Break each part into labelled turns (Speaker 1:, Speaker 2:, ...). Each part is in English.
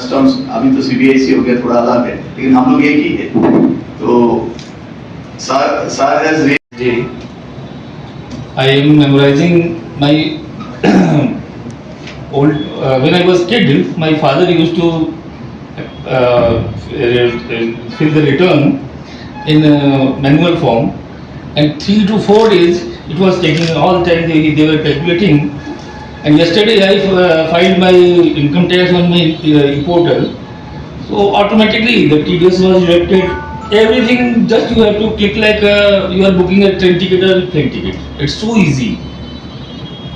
Speaker 1: Customs अभी तो CBSE हो गया, थोड़ा अलग है, लेकिन हम लोग एक ही है। तो sir has
Speaker 2: I am memorizing my old. When I was kid, my father used to fill the return in manual form, and 3 to 4 days it was taking. All the time they were calculating. And yesterday I filed my income tax on my e-portal. So automatically the TDS was deducted. Everything just you have to click like you are booking a train ticket or plane ticket. It's so easy.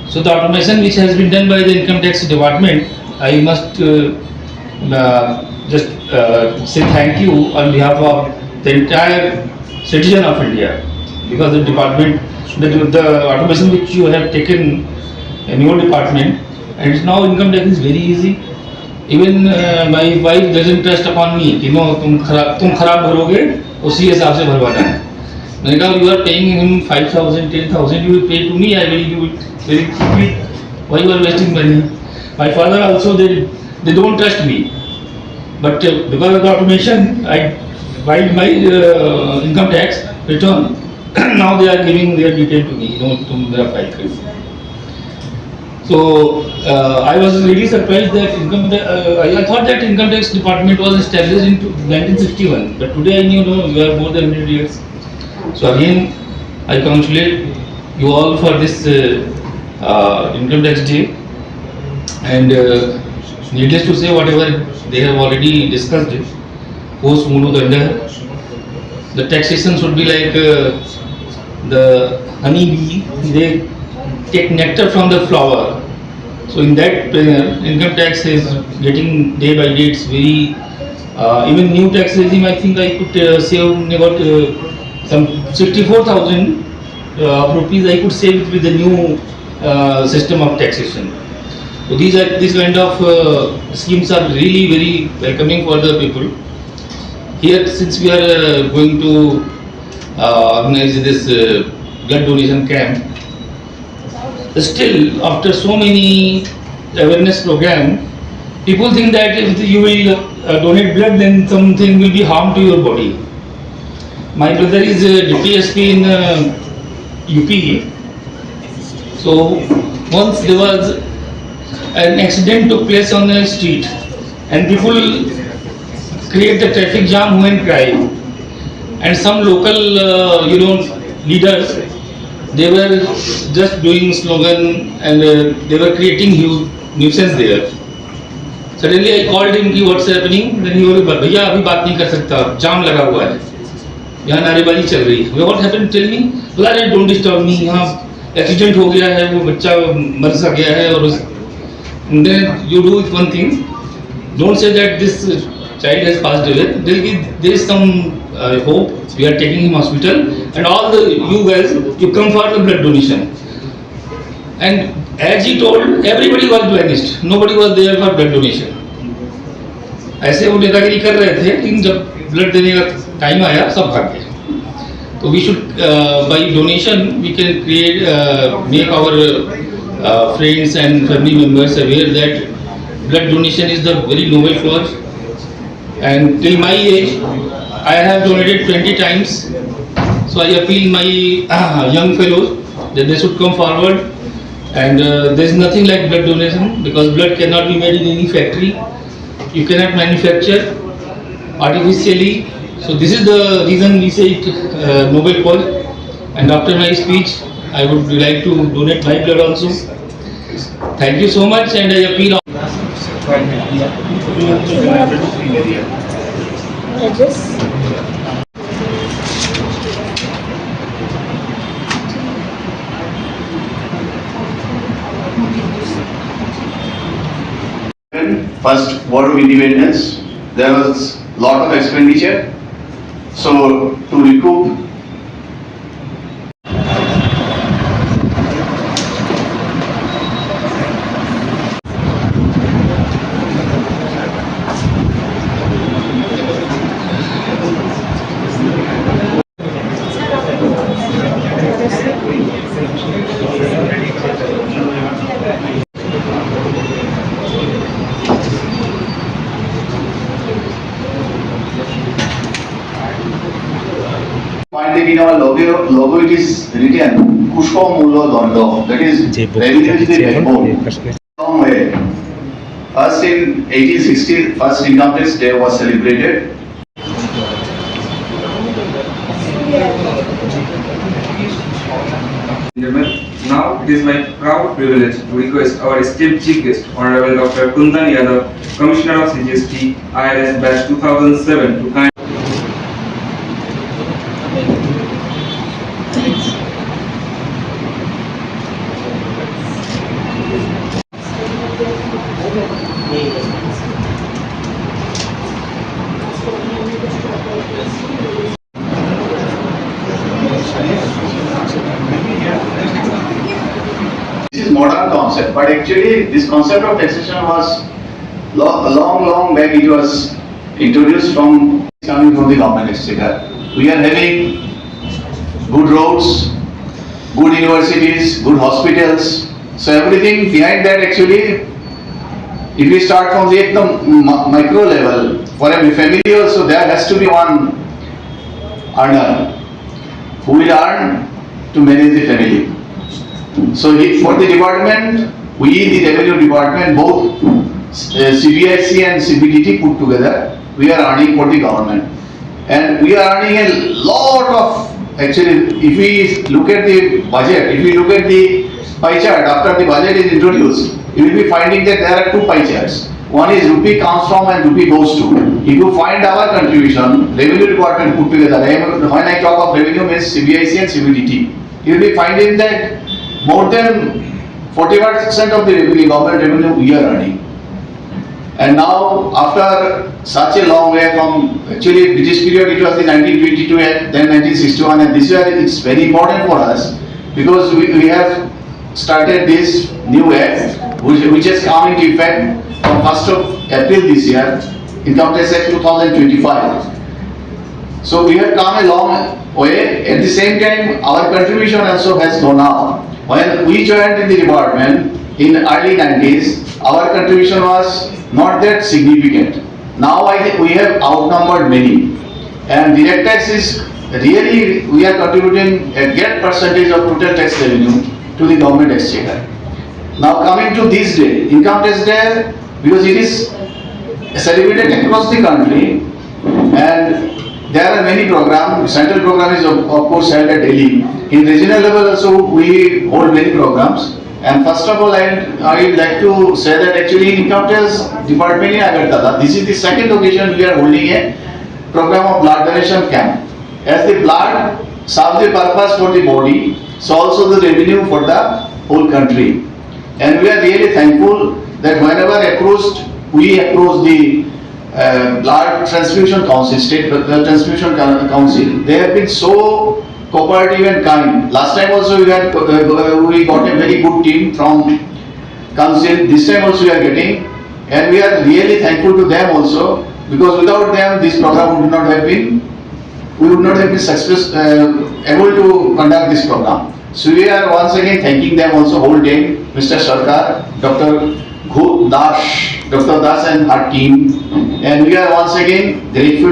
Speaker 2: So the automation which has been done by the income tax department, I must just say thank you on behalf of the entire citizen of India, because the department, the automation which you have taken in your department, and now income tax is very easy. Even my wife doesn't trust upon me कि no तुम खराब भरोगे, उसी हिसाब से भरवाना है. मैंने कहा you are paying him 5,000, 10,000, you will pay to me, I will give it very quickly. Why you are wasting money? My father also they don't trust me, but because of the automation I filed my income tax return. Now they are giving their detail to me. तुम मेरा file करो. So I was really surprised that I thought that income tax department was established in 1961, but today I knew you are more than 100 years. So again, I congratulate you all for this income tax day, and needless to say, whatever they have already discussed it, post Mulu Danda, the taxation should be like the honey bee. They take nectar from the flower. So in that manner, income tax is getting day by day. It's very even new tax regime. I think I could save about some 64,000 rupees. I could save with the new system of taxation. So these kind of schemes are really very welcoming for the people. Here, since we are going to organize this blood donation camp. Still, after so many awareness program, people think that if you will donate blood, then something will be harm to your body. My brother is a DPSP in UP. So once there was an accident took place on the street, and people create the traffic jam, hue and cry, and some local leaders, they were just doing slogan, and they were creating huge nuisance there. Suddenly I called him कि what's happening? Then he was भैया अभी बात नहीं कर सकता, जाम लगा हुआ है, यहाँ नारेबाजी चल रही है. What happened? Tell me. बोला अरे don't disturb me, यहाँ एक्सीडेंट हो गया है, वो बच्चा मर सा गया है, और then you do one thing, don't say that this child has passed away. There is some hope. We are taking him hospital, and all you guys, you come for the blood donation. And as he told, everybody was vanished. Nobody was there for blood donation. ऐसे वो नेतागिरी कर रहे थे, लेकिन जब blood देने का टाइम आया, सब भाग गए. So we should, by donation, we can make our friends and family members aware that blood donation is the very noble cause. And till my age, I have donated 20 times. So I appeal my young fellows that they should come forward. And there is nothing like blood donation, because blood cannot be made in any factory. You cannot manufacture artificially. So this is the reason we say it noble cause. And after my speech, I would like to donate my blood also. Thank you so much, and I appeal.
Speaker 1: First War of Independence, there was lot of expenditure. So to recoup and in our logo it is written Pushpa Mulo Dondo. That is revenue is the backbone. Long way. First in 1860, first Income Tax Day was celebrated.
Speaker 3: Gentlemen, now it is my proud privilege to request our esteemed Chief Guest, Honorable Dr. Kundan Yadav, Commissioner of CGST, IRS Batch 2007, to kind.
Speaker 1: This is modern concept, but actually this concept of taxation was long back. It was introduced from coming from the government exchequer. We are having good roads, good universities, good hospitals. So everything behind that actually, if we start from the micro level, for a family also there has to be one earner who will earn to manage the family. So for the department, we the revenue department, both CBIC and CBDT put together, we are earning for the government. And we are earning a lot of, actually, if we look at the budget, if we look at the pie chart after the budget is introduced, you will be finding that there are two pie charts. One is rupee comes from and rupee goes to. If you find our contribution, revenue department put together, when I talk of revenue means CBIC and CBDT, you will be finding that more than 41% of the revenue, government revenue we are earning. And now after such a long way from, actually British period it was the 1922 and then 1961, and this year it's very important for us because we have started this new act which has come into effect from 1st of April this year, Income Tax Act 2025. So we have come a long way. At the same time, our contribution also has gone up. When we joined in the department in early 90s, our contribution was not that significant. Now we have outnumbered many. And direct tax is really, we are contributing a great percentage of total tax revenue to the government exchequer. Now coming to this day, Income Tax Day, because it is celebrated across the country and there are many programs. Central program is of course held at Delhi. In regional level also we hold many programs. And first of all, I would like to say that actually in Income Tax Department in Agartala, this is the second occasion we are holding a program of blood donation camp. As the blood serves the purpose for the body, so also the revenue for the whole country. And we are really thankful that whenever we approach the Blood Transfusion Council, State Transfusion Council, they have been so cooperative and kind. Last time also we got a very good team from council. This time also we are getting, and we are really thankful to them also, because without them this program would not have been, we would not have been able to conduct this program. So we are once again thanking them also, whole team, Mr. Sarkar, Dr. Das and her team, and we are once again grateful.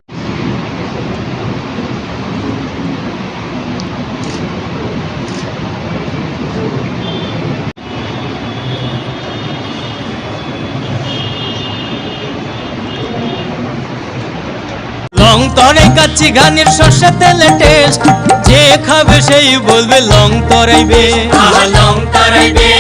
Speaker 4: লং তরাই কাচ্চি ঘানির সর্ষে তেলে test যে খাবে সেই বলবে লং তরাইবে, লং তরাইবে।